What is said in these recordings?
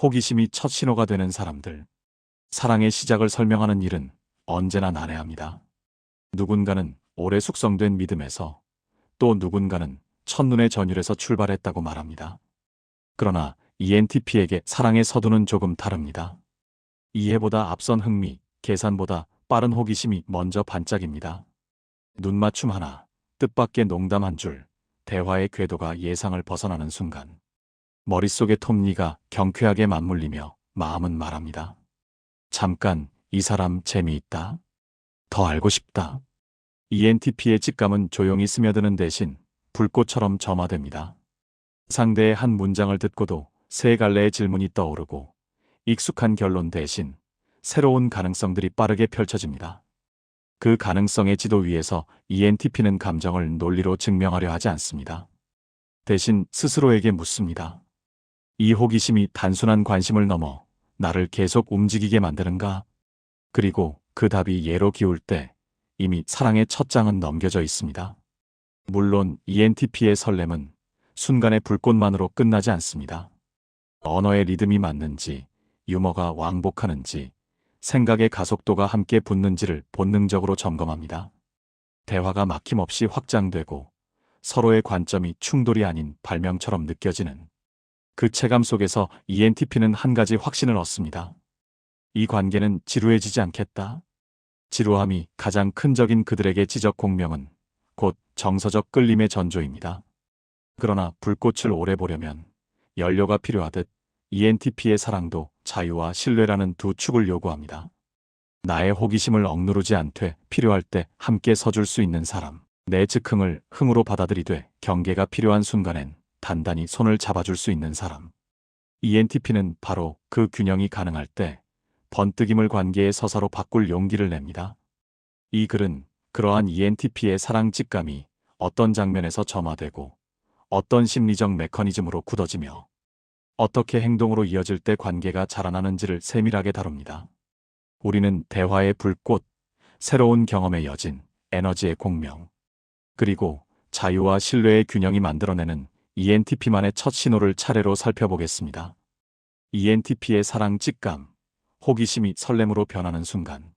호기심이 첫 신호가 되는 사람들. 사랑의 시작을 설명하는 일은 언제나 난해합니다. 누군가는 오래 숙성된 믿음에서, 또 누군가는 첫눈의 전율에서 출발했다고 말합니다. 그러나 ENTP에게 사랑의 서두는 조금 다릅니다. 이해보다 앞선 흥미, 계산보다 빠른 호기심이 먼저 반짝입니다. 눈맞춤 하나, 뜻밖의 농담 한 줄, 대화의 궤도가 예상을 벗어나는 순간, 머릿속의 톱니가 경쾌하게 맞물리며 마음은 말합니다. 잠깐, 이 사람 재미있다. 더 알고 싶다. ENTP의 직감은 조용히 스며드는 대신 불꽃처럼 점화됩니다. 상대의 한 문장을 듣고도 세 갈래의 질문이 떠오르고, 익숙한 결론 대신 새로운 가능성들이 빠르게 펼쳐집니다. 그 가능성의 지도 위에서 ENTP는 감정을 논리로 증명하려 하지 않습니다. 대신 스스로에게 묻습니다. 이 호기심이 단순한 관심을 넘어 나를 계속 움직이게 만드는가? 그리고 그 답이 예로 기울 때 이미 사랑의 첫 장은 넘겨져 있습니다. 물론 ENTP의 설렘은 순간의 불꽃만으로 끝나지 않습니다. 언어의 리듬이 맞는지, 유머가 왕복하는지, 생각의 가속도가 함께 붙는지를 본능적으로 점검합니다. 대화가 막힘없이 확장되고 서로의 관점이 충돌이 아닌 발명처럼 느껴지는 그 체감 속에서 ENTP는 한 가지 확신을 얻습니다. 이 관계는 지루해지지 않겠다. 지루함이 가장 큰 적인 그들에게 지적 공명은 곧 정서적 끌림의 전조입니다. 그러나 불꽃을 오래 보려면 연료가 필요하듯 ENTP의 사랑도 자유와 신뢰라는 두 축을 요구합니다. 나의 호기심을 억누르지 않되 필요할 때 함께 서줄 수 있는 사람, 내 즉흥을 흥으로 받아들이되 경계가 필요한 순간엔 단단히 손을 잡아줄 수 있는 사람. ENTP는 바로 그 균형이 가능할 때 번뜩임을 관계의 서사로 바꿀 용기를 냅니다. 이 글은 그러한 ENTP의 사랑 직감이 어떤 장면에서 점화되고 어떤 심리적 메커니즘으로 굳어지며 어떻게 행동으로 이어질 때 관계가 자라나는지를 세밀하게 다룹니다. 우리는 대화의 불꽃, 새로운 경험의 여진, 에너지의 공명, 그리고 자유와 신뢰의 균형이 만들어내는 ENTP만의 첫 신호를 차례로 살펴보겠습니다. ENTP의 사랑 직감, 호기심이 설렘으로 변하는 순간.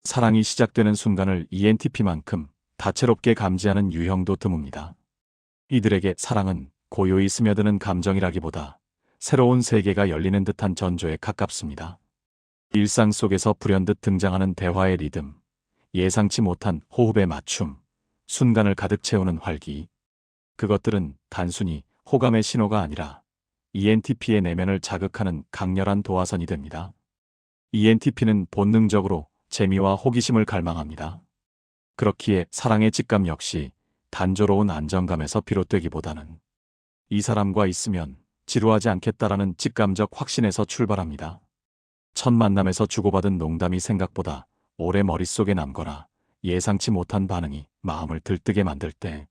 사랑이 시작되는 순간을 ENTP만큼 다채롭게 감지하는 유형도 드뭅니다. 이들에게 사랑은 고요히 스며드는 감정이라기보다 새로운 세계가 열리는 듯한 전조에 가깝습니다. 일상 속에서 불현듯 등장하는 대화의 리듬, 예상치 못한 호흡의 맞춤, 순간을 가득 채우는 활기. 그것들은 단순히 호감의 신호가 아니라 ENTP의 내면을 자극하는 강렬한 도화선이 됩니다. ENTP는 본능적으로 재미와 호기심을 갈망합니다. 그렇기에 사랑의 직감 역시 단조로운 안정감에서 비롯되기보다는 이 사람과 있으면 지루하지 않겠다라는 직감적 확신에서 출발합니다. 첫 만남에서 주고받은 농담이 생각보다 오래 머릿속에 남거나 예상치 못한 반응이 마음을 들뜨게 만들 때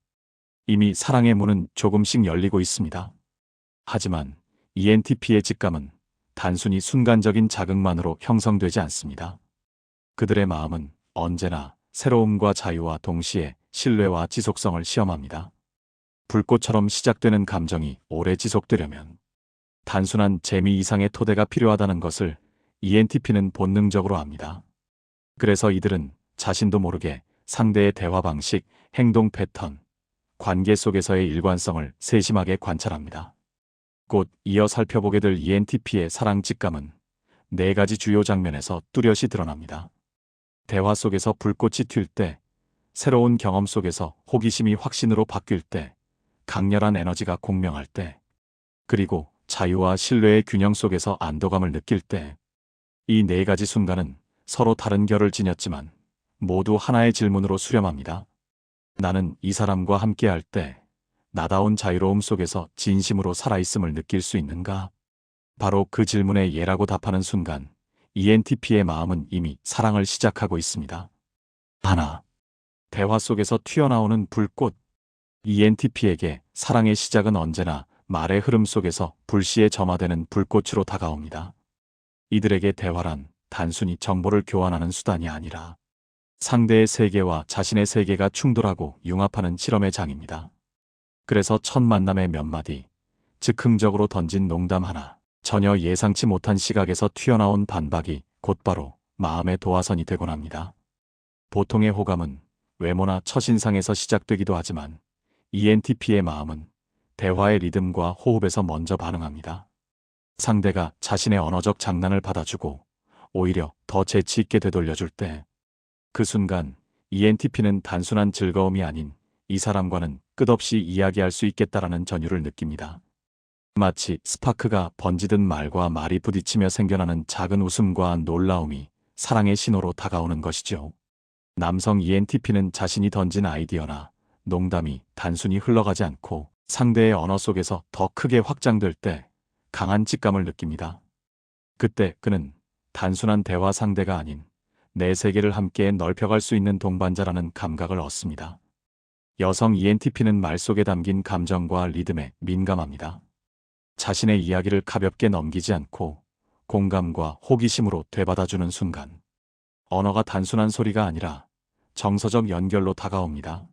이미 사랑의 문은 조금씩 열리고 있습니다. 하지만 ENTP의 직감은 단순히 순간적인 자극만으로 형성되지 않습니다. 그들의 마음은 언제나 새로움과 자유와 동시에 신뢰와 지속성을 시험합니다. 불꽃처럼 시작되는 감정이 오래 지속되려면 단순한 재미 이상의 토대가 필요하다는 것을 ENTP는 본능적으로 압니다. 그래서 이들은 자신도 모르게 상대의 대화 방식, 행동 패턴, 관계 속에서의 일관성을 세심하게 관찰합니다. 곧 이어 살펴보게 될 ENTP의 사랑 직감은 네 가지 주요 장면에서 뚜렷이 드러납니다. 대화 속에서 불꽃이 튈 때, 새로운 경험 속에서 호기심이 확신으로 바뀔 때, 강렬한 에너지가 공명할 때, 그리고 자유와 신뢰의 균형 속에서 안도감을 느낄 때, 이 네 가지 순간은 서로 다른 결을 지녔지만 모두 하나의 질문으로 수렴합니다. 나는 이 사람과 함께할 때 나다운 자유로움 속에서 진심으로 살아있음을 느낄 수 있는가? 바로 그 질문에 예라고 답하는 순간 ENTP의 마음은 이미 사랑을 시작하고 있습니다. 하나, 대화 속에서 튀어나오는 불꽃. ENTP에게 사랑의 시작은 언제나 말의 흐름 속에서 불시에 점화되는 불꽃으로 다가옵니다. 이들에게 대화란 단순히 정보를 교환하는 수단이 아니라 상대의 세계와 자신의 세계가 충돌하고 융합하는 실험의 장입니다. 그래서 첫 만남의 몇 마디, 즉흥적으로 던진 농담 하나, 전혀 예상치 못한 시각에서 튀어나온 반박이 곧바로 마음의 도화선이 되곤 합니다. 보통의 호감은 외모나 첫인상에서 시작되기도 하지만 ENTP의 마음은 대화의 리듬과 호흡에서 먼저 반응합니다. 상대가 자신의 언어적 장난을 받아주고 오히려 더 재치 있게 되돌려줄 때, 그 순간 ENTP는 단순한 즐거움이 아닌 이 사람과는 끝없이 이야기할 수 있겠다라는 전율을 느낍니다. 마치 스파크가 번지듯 말과 말이 부딪히며 생겨나는 작은 웃음과 놀라움이 사랑의 신호로 다가오는 것이죠. 남성 ENTP는 자신이 던진 아이디어나 농담이 단순히 흘러가지 않고 상대의 언어 속에서 더 크게 확장될 때 강한 직감을 느낍니다. 그때 그는 단순한 대화 상대가 아닌 내 세계를 함께 넓혀갈 수 있는 동반자라는 감각을 얻습니다. 여성 ENTP는 말 속에 담긴 감정과 리듬에 민감합니다. 자신의 이야기를 가볍게 넘기지 않고 공감과 호기심으로 되받아주는 순간, 언어가 단순한 소리가 아니라 정서적 연결로 다가옵니다.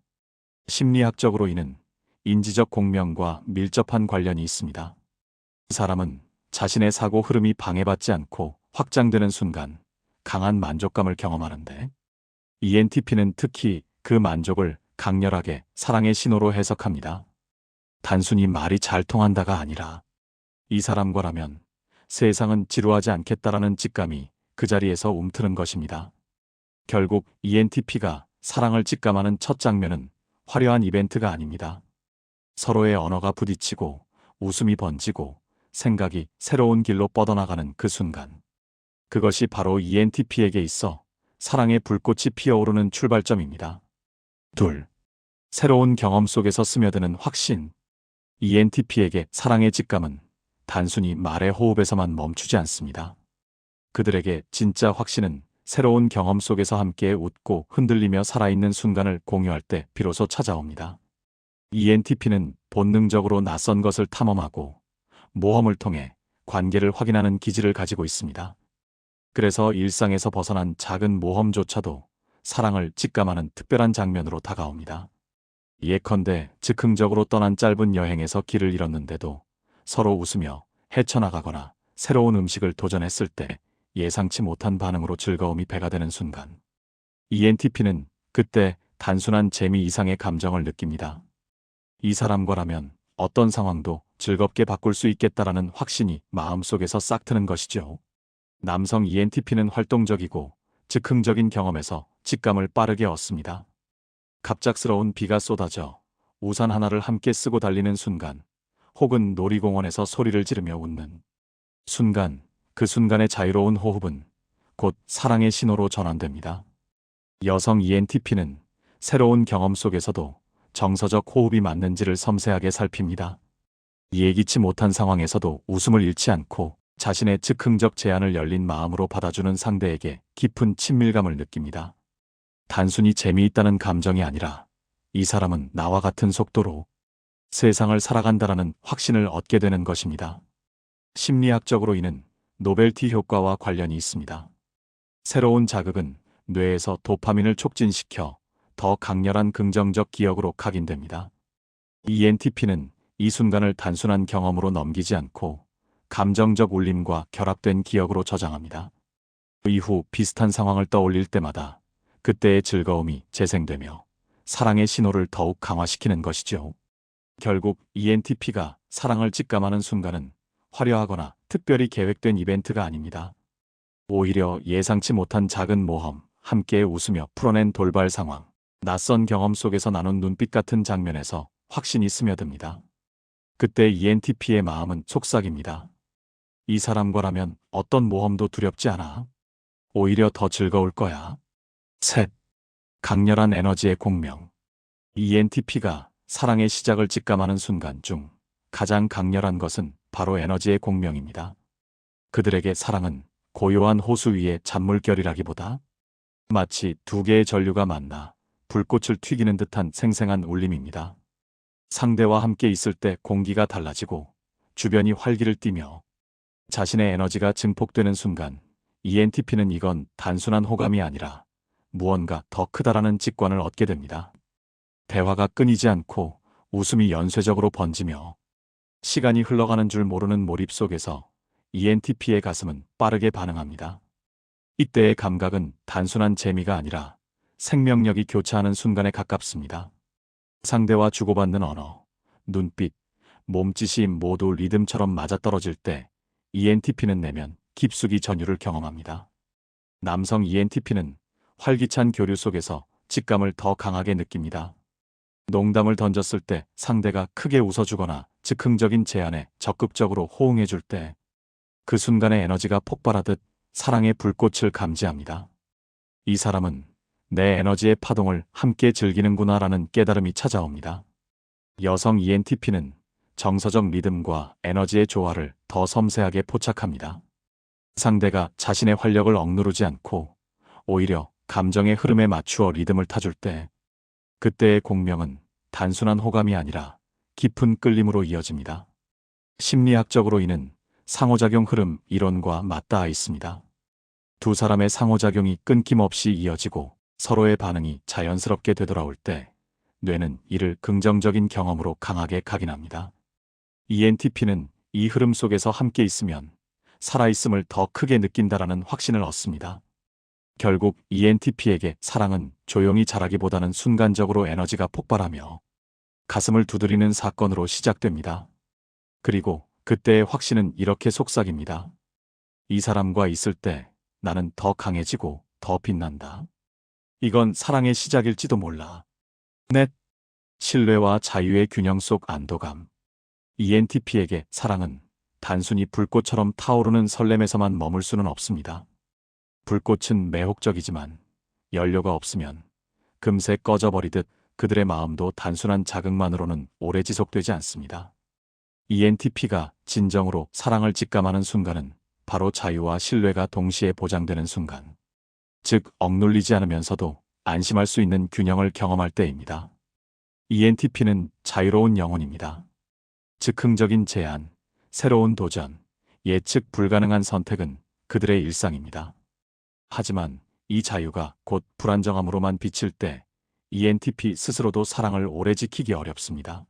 심리학적으로 이는 인지적 공명과 밀접한 관련이 있습니다. 사람은 자신의 사고 흐름이 방해받지 않고 확장되는 순간 강한 만족감을 경험하는데, ENTP는 특히 그 만족을 강렬하게 사랑의 신호로 해석합니다. 단순히 말이 잘 통한다가 아니라 이 사람과라면 세상은 지루하지 않겠다라는 직감이 그 자리에서 움트는 것입니다. 결국 ENTP가 사랑을 직감하는 첫 장면은 화려한 이벤트가 아닙니다. 서로의 언어가 부딪히고 웃음이 번지고 생각이 새로운 길로 뻗어나가는 그 순간, 그것이 바로 ENTP에게 있어 사랑의 불꽃이 피어오르는 출발점입니다. 둘, 새로운 경험 속에서 스며드는 확신. ENTP에게 사랑의 직감은 단순히 말의 호흡에서만 멈추지 않습니다. 그들에게 진짜 확신은 새로운 경험 속에서 함께 웃고 흔들리며 살아있는 순간을 공유할 때 비로소 찾아옵니다. ENTP는 본능적으로 낯선 것을 탐험하고 모험을 통해 관계를 확인하는 기질을 가지고 있습니다. 그래서 일상에서 벗어난 작은 모험조차도 사랑을 직감하는 특별한 장면으로 다가옵니다. 예컨대 즉흥적으로 떠난 짧은 여행에서 길을 잃었는데도 서로 웃으며 헤쳐나가거나 새로운 음식을 도전했을 때 예상치 못한 반응으로 즐거움이 배가 되는 순간, ENTP는 그때 단순한 재미 이상의 감정을 느낍니다. 이 사람과라면 어떤 상황도 즐겁게 바꿀 수 있겠다라는 확신이 마음속에서 싹트는 것이죠. 남성 ENTP는 활동적이고 즉흥적인 경험에서 직감을 빠르게 얻습니다. 갑작스러운 비가 쏟아져 우산 하나를 함께 쓰고 달리는 순간, 혹은 놀이공원에서 소리를 지르며 웃는 순간, 그 순간의 자유로운 호흡은 곧 사랑의 신호로 전환됩니다. 여성 ENTP는 새로운 경험 속에서도 정서적 호흡이 맞는지를 섬세하게 살핍니다. 예기치 못한 상황에서도 웃음을 잃지 않고 자신의 즉흥적 제안을 열린 마음으로 받아주는 상대에게 깊은 친밀감을 느낍니다. 단순히 재미있다는 감정이 아니라 이 사람은 나와 같은 속도로 세상을 살아간다라는 확신을 얻게 되는 것입니다. 심리학적으로 이는 노벨티 효과와 관련이 있습니다. 새로운 자극은 뇌에서 도파민을 촉진시켜 더 강렬한 긍정적 기억으로 각인됩니다. ENTP는 이 순간을 단순한 경험으로 넘기지 않고 감정적 울림과 결합된 기억으로 저장합니다. 이후 비슷한 상황을 떠올릴 때마다 그때의 즐거움이 재생되며 사랑의 신호를 더욱 강화시키는 것이죠. 결국 ENTP가 사랑을 직감하는 순간은 화려하거나 특별히 계획된 이벤트가 아닙니다. 오히려 예상치 못한 작은 모험, 함께 웃으며 풀어낸 돌발 상황, 낯선 경험 속에서 나눈 눈빛 같은 장면에서 확신이 스며듭니다. 그때 ENTP의 마음은 속삭입니다. 이 사람과라면 어떤 모험도 두렵지 않아. 오히려 더 즐거울 거야. 셋, 강렬한 에너지의 공명. ENTP가 사랑의 시작을 직감하는 순간 중 가장 강렬한 것은 바로 에너지의 공명입니다. 그들에게 사랑은 고요한 호수 위의 잔물결이라기보다 마치 두 개의 전류가 만나 불꽃을 튀기는 듯한 생생한 울림입니다. 상대와 함께 있을 때 공기가 달라지고 주변이 활기를 띠며 자신의 에너지가 증폭되는 순간, ENTP는 이건 단순한 호감이 아니라 무언가 더 크다라는 직관을 얻게 됩니다. 대화가 끊이지 않고 웃음이 연쇄적으로 번지며 시간이 흘러가는 줄 모르는 몰입 속에서 ENTP의 가슴은 빠르게 반응합니다. 이때의 감각은 단순한 재미가 아니라 생명력이 교차하는 순간에 가깝습니다. 상대와 주고받는 언어, 눈빛, 몸짓이 모두 리듬처럼 맞아떨어질 때 ENTP는 내면 깊숙이 전율을 경험합니다. 남성 ENTP는 활기찬 교류 속에서 직감을 더 강하게 느낍니다. 농담을 던졌을 때 상대가 크게 웃어주거나 즉흥적인 제안에 적극적으로 호응해줄 때 그 순간의 에너지가 폭발하듯 사랑의 불꽃을 감지합니다. 이 사람은 내 에너지의 파동을 함께 즐기는구나라는 깨달음이 찾아옵니다. 여성 ENTP는 정서적 리듬과 에너지의 조화를 더 섬세하게 포착합니다. 상대가 자신의 활력을 억누르지 않고 오히려 감정의 흐름에 맞추어 리듬을 타줄 때 그때의 공명은 단순한 호감이 아니라 깊은 끌림으로 이어집니다. 심리학적으로 이는 상호작용 흐름 이론과 맞닿아 있습니다. 두 사람의 상호작용이 끊김없이 이어지고 서로의 반응이 자연스럽게 되돌아올 때 뇌는 이를 긍정적인 경험으로 강하게 각인합니다. ENTP는 이 흐름 속에서 함께 있으면 살아있음을 더 크게 느낀다라는 확신을 얻습니다. 결국 ENTP에게 사랑은 조용히 자라기보다는 순간적으로 에너지가 폭발하며 가슴을 두드리는 사건으로 시작됩니다. 그리고 그때의 확신은 이렇게 속삭입니다. 이 사람과 있을 때 나는 더 강해지고 더 빛난다. 이건 사랑의 시작일지도 몰라. 넷. 신뢰와 자유의 균형 속 안도감. ENTP에게 사랑은 단순히 불꽃처럼 타오르는 설렘에서만 머물 수는 없습니다. 불꽃은 매혹적이지만 연료가 없으면 금세 꺼져버리듯 그들의 마음도 단순한 자극만으로는 오래 지속되지 않습니다. ENTP가 진정으로 사랑을 직감하는 순간은 바로 자유와 신뢰가 동시에 보장되는 순간, 즉 억눌리지 않으면서도 안심할 수 있는 균형을 경험할 때입니다. ENTP는 자유로운 영혼입니다. 즉흥적인 제안, 새로운 도전, 예측 불가능한 선택은 그들의 일상입니다. 하지만 이 자유가 곧 불안정함으로만 비칠 때 ENTP 스스로도 사랑을 오래 지키기 어렵습니다.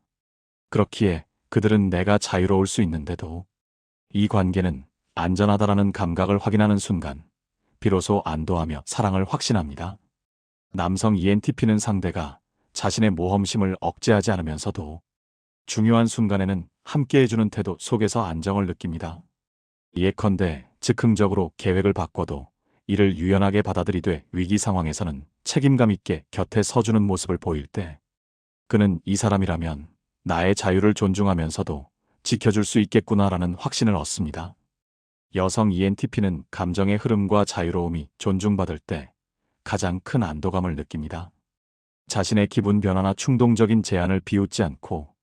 그렇기에 그들은 내가 자유로울 수 있는데도 이 관계는 안전하다라는 감각을 확인하는 순간 비로소 안도하며 사랑을 확신합니다. 남성 ENTP는 상대가 자신의 모험심을 억제하지 않으면서도 중요한 순간에는 함께해주는 태도 속에서 안정을 느낍니다. 예컨대 즉흥적으로 계획을 바꿔도 이를 유연하게 받아들이되 위기 상황에서는 책임감 있게 곁에 서주는 모습을 보일 때 그는 이 사람이라면 나의 자유를 존중하면서도 지켜줄 수 있겠구나라는 확신을 얻습니다. 여성 ENTP는 감정의 흐름과 자유로움이 존중받을 때 가장 큰 안도감을 느낍니다. 자신의 기분 변화나 충동적인 제안을 비웃지 않고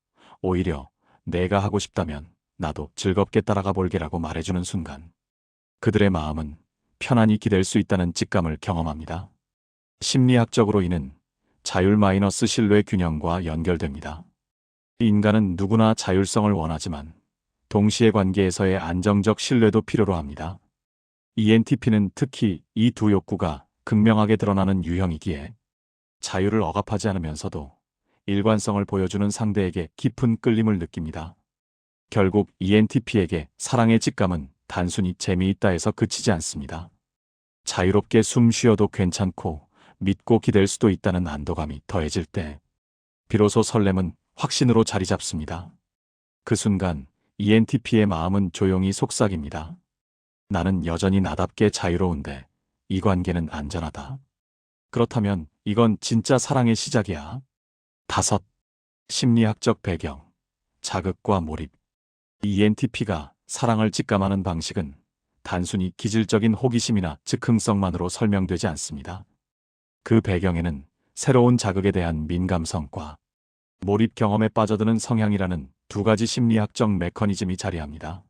오히려 내가 하고 싶다면 나도 즐겁게 따라가 볼게라고 말해주는 순간 그들의 마음은 편안히 기댈 수 있다는 직감을 경험합니다. 심리학적으로 이는 자율 마이너스 신뢰 균형과 연결됩니다. 인간은 누구나 자율성을 원하지만 동시에 관계에서의 안정적 신뢰도 필요로 합니다. ENTP는 특히 이 두 욕구가 극명하게 드러나는 유형이기에 자유를 억압하지 않으면서도 일관성을 보여주는 상대에게 깊은 끌림을 느낍니다. 결국 ENTP에게 사랑의 직감은 단순히 재미있다 해서 그치지 않습니다. 자유롭게 숨 쉬어도 괜찮고 믿고 기댈 수도 있다는 안도감이 더해질 때 비로소 설렘은 확신으로 자리 잡습니다. 그 순간 ENTP의 마음은 조용히 속삭입니다. 나는 여전히 나답게 자유로운데 이 관계는 안전하다. 그렇다면 이건 진짜 사랑의 시작이야. 5. 심리학적 배경, 자극과 몰입. ENTP가 사랑을 직감하는 방식은 단순히 기질적인 호기심이나 즉흥성만으로 설명되지 않습니다. 그 배경에는 새로운 자극에 대한 민감성과 몰입 경험에 빠져드는 성향이라는 두 가지 심리학적 메커니즘이 자리합니다.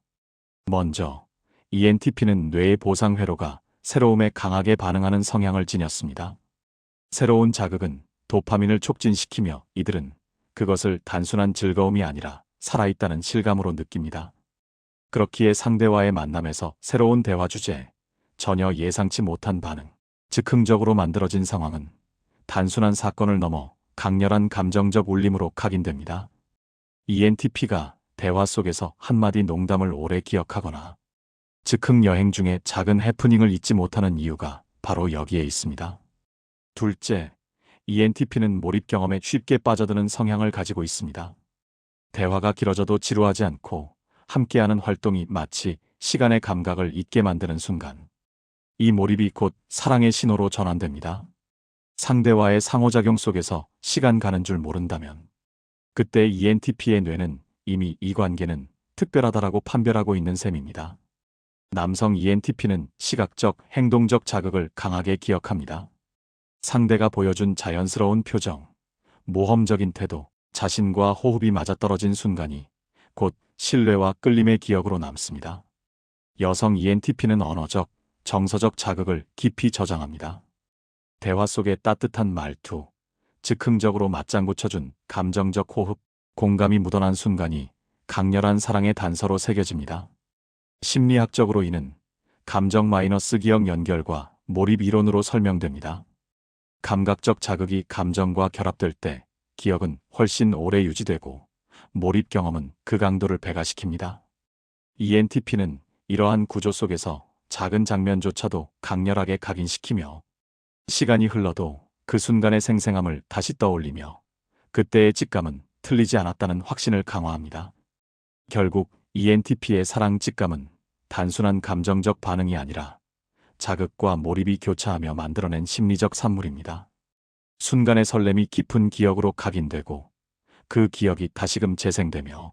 먼저 ENTP는 뇌의 보상 회로가 새로움에 강하게 반응하는 성향을 지녔습니다. 새로운 자극은 도파민을 촉진시키며 이들은 그것을 단순한 즐거움이 아니라 살아있다는 실감으로 느낍니다. 그렇기에 상대와의 만남에서 새로운 대화 주제, 전혀 예상치 못한 반응, 즉흥적으로 만들어진 상황은 단순한 사건을 넘어 강렬한 감정적 울림으로 각인됩니다. ENTP가 대화 속에서 한마디 농담을 오래 기억하거나 즉흥 여행 중에 작은 해프닝을 잊지 못하는 이유가 바로 여기에 있습니다. 둘째, ENTP는 몰입 경험에 쉽게 빠져드는 성향을 가지고 있습니다. 대화가 길어져도 지루하지 않고 함께하는 활동이 마치 시간의 감각을 잊게 만드는 순간, 이 몰입이 곧 사랑의 신호로 전환됩니다. 상대와의 상호작용 속에서 시간 가는 줄 모른다면, 그때 ENTP의 뇌는 이미 이 관계는 특별하다라고 판별하고 있는 셈입니다. 남성 ENTP는 시각적, 행동적 자극을 강하게 기억합니다. 상대가 보여준 자연스러운 표정, 모험적인 태도, 자신과 호흡이 맞아떨어진 순간이 곧 신뢰와 끌림의 기억으로 남습니다. 여성 ENTP는 언어적, 정서적 자극을 깊이 저장합니다. 대화 속의 따뜻한 말투, 즉흥적으로 맞장구 쳐준 감정적 호흡, 공감이 묻어난 순간이 강렬한 사랑의 단서로 새겨집니다. 심리학적으로 이는 감정 마이너스 기억 연결과 몰입 이론으로 설명됩니다. 감각적 자극이 감정과 결합될 때 기억은 훨씬 오래 유지되고 몰입 경험은 그 강도를 배가시킵니다. ENTP는 이러한 구조 속에서 작은 장면조차도 강렬하게 각인시키며 시간이 흘러도 그 순간의 생생함을 다시 떠올리며 그때의 직감은 틀리지 않았다는 확신을 강화합니다. 결국 ENTP의 사랑 직감은 단순한 감정적 반응이 아니라 자극과 몰입이 교차하며 만들어낸 심리적 산물입니다. 순간의 설렘이 깊은 기억으로 각인되고 그 기억이 다시금 재생되며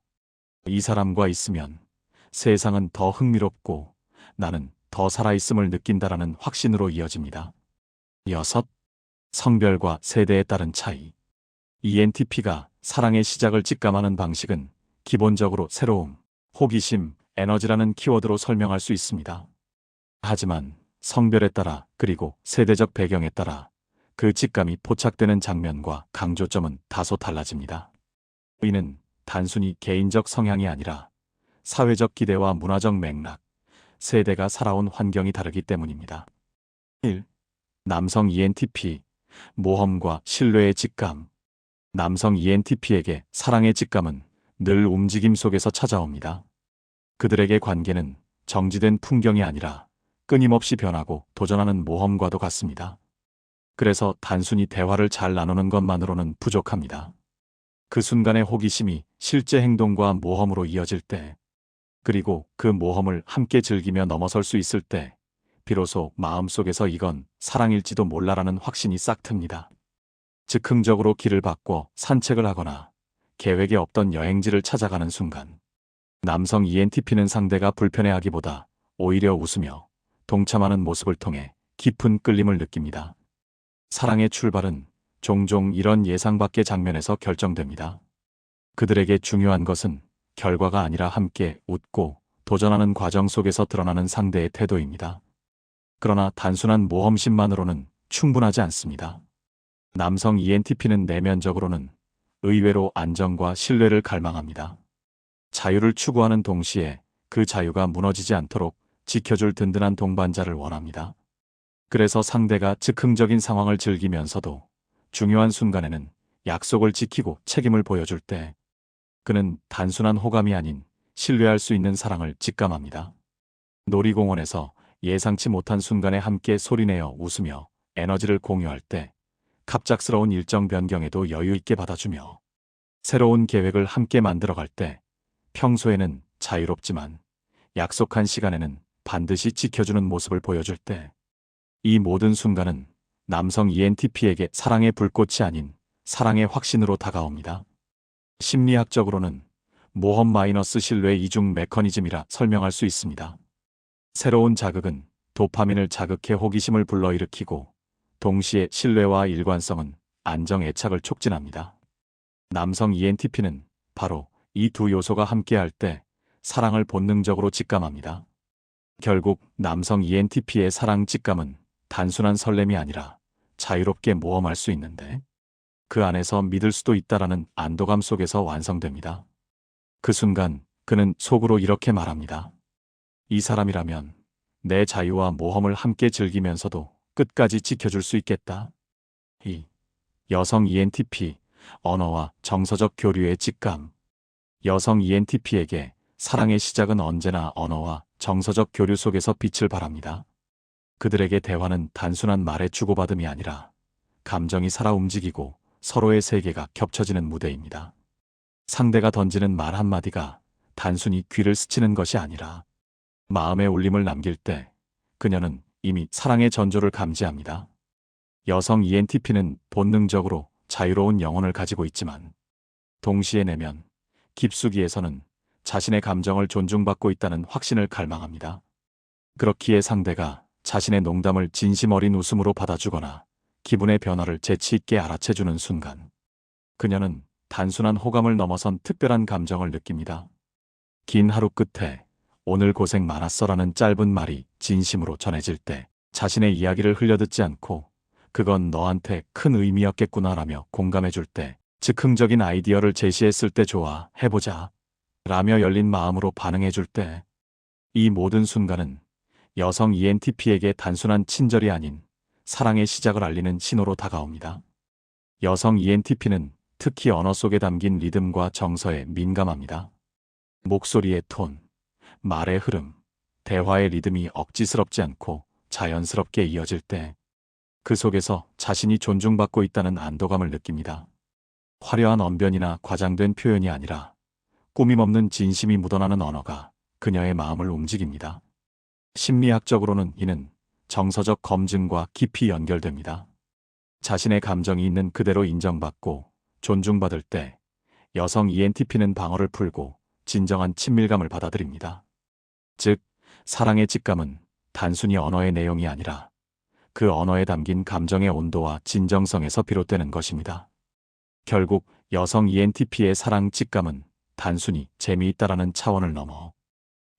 이 사람과 있으면 세상은 더 흥미롭고 나는 더 살아있음을 느낀다라는 확신으로 이어집니다. 6. 성별과 세대에 따른 차이. ENTP가 사랑의 시작을 직감하는 방식은 기본적으로 새로움, 호기심, 에너지라는 키워드로 설명할 수 있습니다. 하지만 성별에 따라 그리고 세대적 배경에 따라 그 직감이 포착되는 장면과 강조점은 다소 달라집니다. 이는 단순히 개인적 성향이 아니라 사회적 기대와 문화적 맥락, 세대가 살아온 환경이 다르기 때문입니다. 1. 남성 ENTP, 모험과 신뢰의 직감. 남성 ENTP에게 사랑의 직감은 늘 움직임 속에서 찾아옵니다. 그들에게 관계는 정지된 풍경이 아니라 끊임없이 변하고 도전하는 모험과도 같습니다. 그래서 단순히 대화를 잘 나누는 것만으로는 부족합니다. 그 순간의 호기심이 실제 행동과 모험으로 이어질 때, 그리고 그 모험을 함께 즐기며 넘어설 수 있을 때, 비로소 마음속에서 이건 사랑일지도 몰라라는 확신이 싹 틉니다. 즉흥적으로 길을 바꿔 산책을 하거나 계획에 없던 여행지를 찾아가는 순간, 남성 ENTP는 상대가 불편해하기보다 오히려 웃으며 동참하는 모습을 통해 깊은 끌림을 느낍니다. 사랑의 출발은 종종 이런 예상 밖의 장면에서 결정됩니다. 그들에게 중요한 것은 결과가 아니라 함께 웃고 도전하는 과정 속에서 드러나는 상대의 태도입니다. 그러나 단순한 모험심만으로는 충분하지 않습니다. 남성 ENTP는 내면적으로는 의외로 안정과 신뢰를 갈망합니다. 자유를 추구하는 동시에 그 자유가 무너지지 않도록 지켜줄 든든한 동반자를 원합니다. 그래서 상대가 즉흥적인 상황을 즐기면서도 중요한 순간에는 약속을 지키고 책임을 보여줄 때 그는 단순한 호감이 아닌 신뢰할 수 있는 사랑을 직감합니다. 놀이공원에서 예상치 못한 순간에 함께 소리내어 웃으며 에너지를 공유할 때 갑작스러운 일정 변경에도 여유 있게 받아주며 새로운 계획을 함께 만들어갈 때 평소에는 자유롭지만 약속한 시간에는 반드시 지켜주는 모습을 보여줄 때 이 모든 순간은 남성 ENTP에게 사랑의 불꽃이 아닌 사랑의 확신으로 다가옵니다. 심리학적으로는 모험 마이너스 신뢰 이중 메커니즘이라 설명할 수 있습니다. 새로운 자극은 도파민을 자극해 호기심을 불러일으키고 동시에 신뢰와 일관성은 안정 애착을 촉진합니다. 남성 ENTP는 바로 이 두 요소가 함께할 때 사랑을 본능적으로 직감합니다. 결국 남성 ENTP의 사랑 직감은 단순한 설렘이 아니라 자유롭게 모험할 수 있는데 그 안에서 믿을 수도 있다라는 안도감 속에서 완성됩니다. 그 순간 그는 속으로 이렇게 말합니다. 이 사람이라면 내 자유와 모험을 함께 즐기면서도 끝까지 지켜줄 수 있겠다. 이 여성 ENTP, 언어와 정서적 교류의 직감. 여성 ENTP에게 사랑의 시작은 언제나 언어와 정서적 교류 속에서 빛을 발합니다. 그들에게 대화는 단순한 말의 주고받음이 아니라 감정이 살아 움직이고 서로의 세계가 겹쳐지는 무대입니다. 상대가 던지는 말 한마디가 단순히 귀를 스치는 것이 아니라 마음의 울림을 남길 때 그녀는 이미 사랑의 전조를 감지합니다. 여성 ENTP는 본능적으로 자유로운 영혼을 가지고 있지만 동시에 내면 깊숙이에서는 자신의 감정을 존중받고 있다는 확신을 갈망합니다. 그렇기에 상대가 자신의 농담을 진심 어린 웃음으로 받아주거나 기분의 변화를 재치 있게 알아채주는 순간 그녀는 단순한 호감을 넘어선 특별한 감정을 느낍니다. 긴 하루 끝에 오늘 고생 많았어라는 짧은 말이 진심으로 전해질 때 자신의 이야기를 흘려듣지 않고 그건 너한테 큰 의미였겠구나라며 공감해줄 때 즉흥적인 아이디어를 제시했을 때 좋아, 해보자 라며 열린 마음으로 반응해줄 때 이 모든 순간은 여성 ENTP에게 단순한 친절이 아닌 사랑의 시작을 알리는 신호로 다가옵니다. 여성 ENTP는 특히 언어 속에 담긴 리듬과 정서에 민감합니다. 목소리의 톤, 말의 흐름, 대화의 리듬이 억지스럽지 않고 자연스럽게 이어질 때 그 속에서 자신이 존중받고 있다는 안도감을 느낍니다. 화려한 언변이나 과장된 표현이 아니라 꾸밈없는 진심이 묻어나는 언어가 그녀의 마음을 움직입니다. 심리학적으로는 이는 정서적 검증과 깊이 연결됩니다. 자신의 감정이 있는 그대로 인정받고 존중받을 때 여성 ENTP는 방어를 풀고 진정한 친밀감을 받아들입니다. 즉, 사랑의 직감은 단순히 언어의 내용이 아니라 그 언어에 담긴 감정의 온도와 진정성에서 비롯되는 것입니다. 결국 여성 ENTP의 사랑 직감은 단순히 재미있다라는 차원을 넘어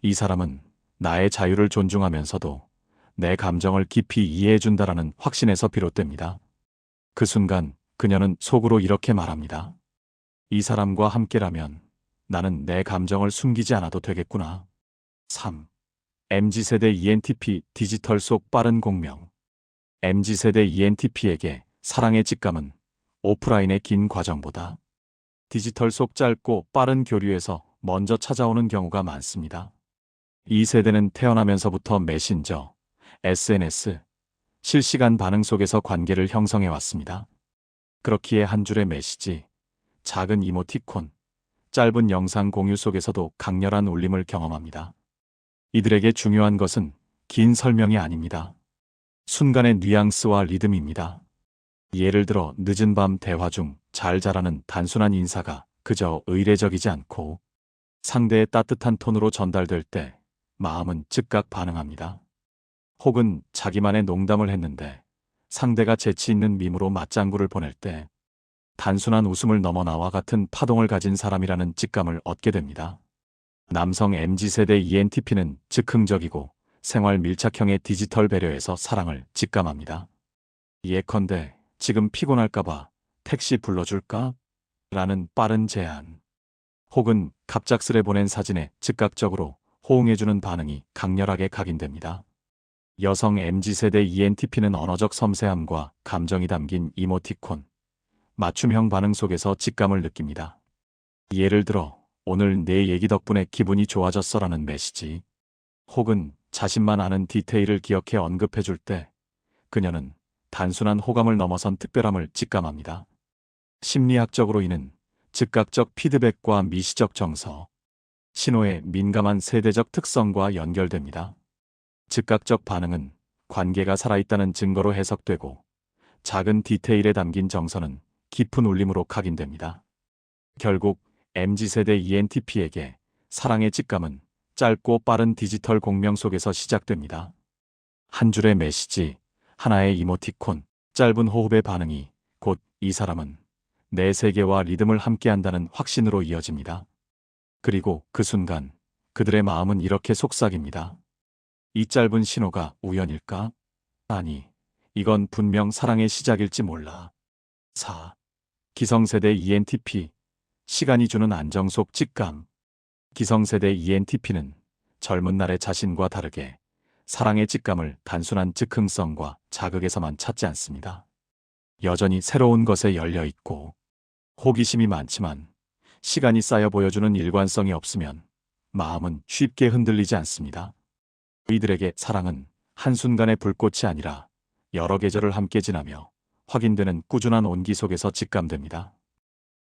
이 사람은 나의 자유를 존중하면서도 내 감정을 깊이 이해해준다라는 확신에서 비롯됩니다. 그 순간 그녀는 속으로 이렇게 말합니다. 이 사람과 함께라면 나는 내 감정을 숨기지 않아도 되겠구나. 3. MZ세대 ENTP 디지털 속 빠른 공명. MZ세대 ENTP에게 사랑의 직감은 오프라인의 긴 과정보다 디지털 속 짧고 빠른 교류에서 먼저 찾아오는 경우가 많습니다. 이 세대는 태어나면서부터 메신저, SNS, 실시간 반응 속에서 관계를 형성해 왔습니다. 그렇기에 한 줄의 메시지, 작은 이모티콘, 짧은 영상 공유 속에서도 강렬한 울림을 경험합니다. 이들에게 중요한 것은 긴 설명이 아닙니다. 순간의 뉘앙스와 리듬입니다. 예를 들어 늦은 밤 대화 중 잘 자라는 단순한 인사가 그저 의례적이지 않고 상대의 따뜻한 톤으로 전달될 때 마음은 즉각 반응합니다. 혹은 자기만의 농담을 했는데 상대가 재치 있는 밈으로 맞장구를 보낼 때 단순한 웃음을 넘어 나와 같은 파동을 가진 사람이라는 직감을 얻게 됩니다. 남성 MZ세대 ENTP는 즉흥적이고 생활 밀착형의 디지털 배려에서 사랑을 직감합니다. 예컨대 지금 피곤할까봐 택시 불러줄까? 라는 빠른 제안. 혹은 갑작스레 보낸 사진에 즉각적으로 호응해주는 반응이 강렬하게 각인됩니다. 여성 MZ세대 ENTP는 언어적 섬세함과 감정이 담긴 이모티콘, 맞춤형 반응 속에서 직감을 느낍니다. 예를 들어 오늘 내 얘기 덕분에 기분이 좋아졌어라는 메시지. 혹은 자신만 아는 디테일을 기억해 언급해줄 때 그녀는 단순한 호감을 넘어선 특별함을 직감합니다. 심리학적으로 이는 즉각적 피드백과 미시적 정서, 신호의 민감한 세대적 특성과 연결됩니다. 즉각적 반응은 관계가 살아있다는 증거로 해석되고 작은 디테일에 담긴 정서는 깊은 울림으로 각인됩니다. 결국 MZ세대 ENTP에게 사랑의 직감은 짧고 빠른 디지털 공명 속에서 시작됩니다. 한 줄의 메시지, 하나의 이모티콘, 짧은 호흡의 반응이 곧 이 사람은 내 세계와 리듬을 함께한다는 확신으로 이어집니다. 그리고 그 순간 그들의 마음은 이렇게 속삭입니다. 이 짧은 신호가 우연일까? 아니, 이건 분명 사랑의 시작일지 몰라. 4. 기성세대 ENTP, 시간이 주는 안정 속 직감. 기성세대 ENTP는 젊은 날의 자신과 다르게 사랑의 직감을 단순한 즉흥성과 자극에서만 찾지 않습니다. 여전히 새로운 것에 열려 있고 호기심이 많지만 시간이 쌓여 보여주는 일관성이 없으면 마음은 쉽게 흔들리지 않습니다. 이들에게 사랑은 한순간의 불꽃이 아니라 여러 계절을 함께 지나며 확인되는 꾸준한 온기 속에서 직감됩니다.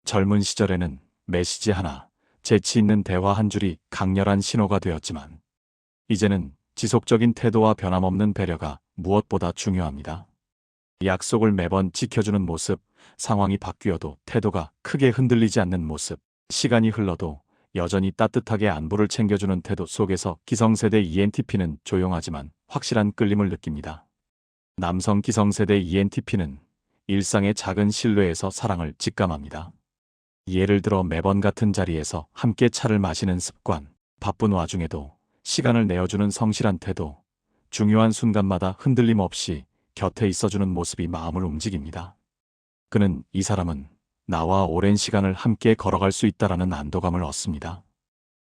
젊은 시절에는 메시지 하나, 재치 있는 대화 한 줄이 강렬한 신호가 되었지만 이제는 지속적인 태도와 변함없는 배려가 무엇보다 중요합니다. 약속을 매번 지켜주는 모습, 상황이 바뀌어도 태도가 크게 흔들리지 않는 모습, 시간이 흘러도 여전히 따뜻하게 안부를 챙겨주는 태도 속에서 기성세대 ENTP는 조용하지만 확실한 끌림을 느낍니다. 남성 기성세대 ENTP는 일상의 작은 신뢰에서 사랑을 직감합니다. 예를 들어 매번 같은 자리에서 함께 차를 마시는 습관, 바쁜 와중에도 시간을 내어주는 성실한 태도, 중요한 순간마다 흔들림 없이 곁에 있어주는 모습이 마음을 움직입니다. 그는 이 사람은 나와 오랜 시간을 함께 걸어갈 수 있다라는 안도감을 얻습니다.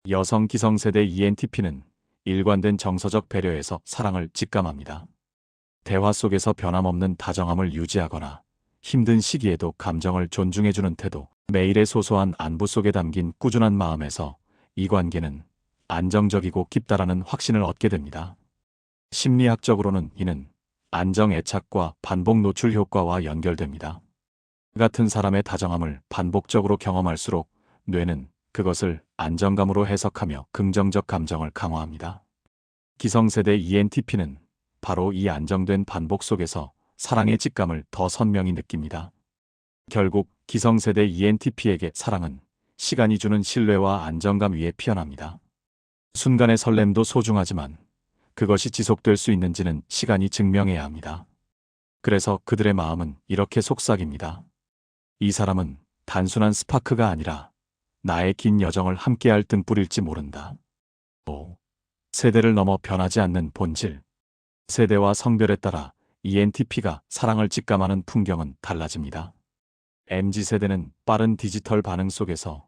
여성 기성세대 ENTP는 일관된 정서적 배려에서 사랑을 직감합니다. 대화 속에서 변함없는 다정함을 유지하거나 힘든 시기에도 감정을 존중해주는 태도, 매일의 소소한 안부 속에 담긴 꾸준한 마음에서 이 관계는 안정적이고 깊다라는 확신을 얻게 됩니다. 심리학적으로는 이는 안정 애착과 반복 노출 효과와 연결됩니다. 같은 사람의 다정함을 반복적으로 경험할수록 뇌는 그것을 안정감으로 해석하며 긍정적 감정을 강화합니다. 기성세대 ENTP는 바로 이 안정된 반복 속에서 사랑의 직감을 더 선명히 느낍니다. 결국 기성세대 ENTP에게 사랑은 시간이 주는 신뢰와 안정감 위에 피어납니다. 순간의 설렘도 소중하지만 그것이 지속될 수 있는지는 시간이 증명해야 합니다. 그래서 그들의 마음은 이렇게 속삭입니다. 이 사람은 단순한 스파크가 아니라 나의 긴 여정을 함께할 등불일지 모른다. 5. 세대를 넘어 변하지 않는 본질. 세대와 성별에 따라 ENTP가 사랑을 직감하는 풍경은 달라집니다. MZ세대는 빠른 디지털 반응 속에서,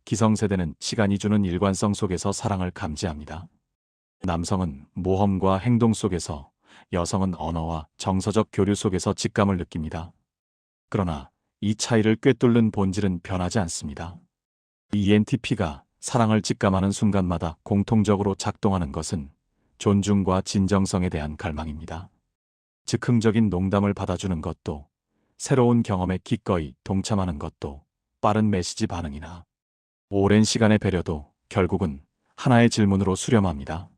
기성세대는 시간이 주는 일관성 속에서 사랑을 감지합니다. 남성은 모험과 행동 속에서, 여성은 언어와 정서적 교류 속에서 직감을 느낍니다. 그러나 이 차이를 꿰뚫는 본질은 변하지 않습니다. ENTP가 사랑을 직감하는 순간마다 공통적으로 작동하는 것은 존중과 진정성에 대한 갈망입니다. 즉흥적인 농담을 받아주는 것도, 새로운 경험에 기꺼이 동참하는 것도, 빠른 메시지 반응이나 오랜 시간의 배려도 결국은 하나의 질문으로 수렴합니다.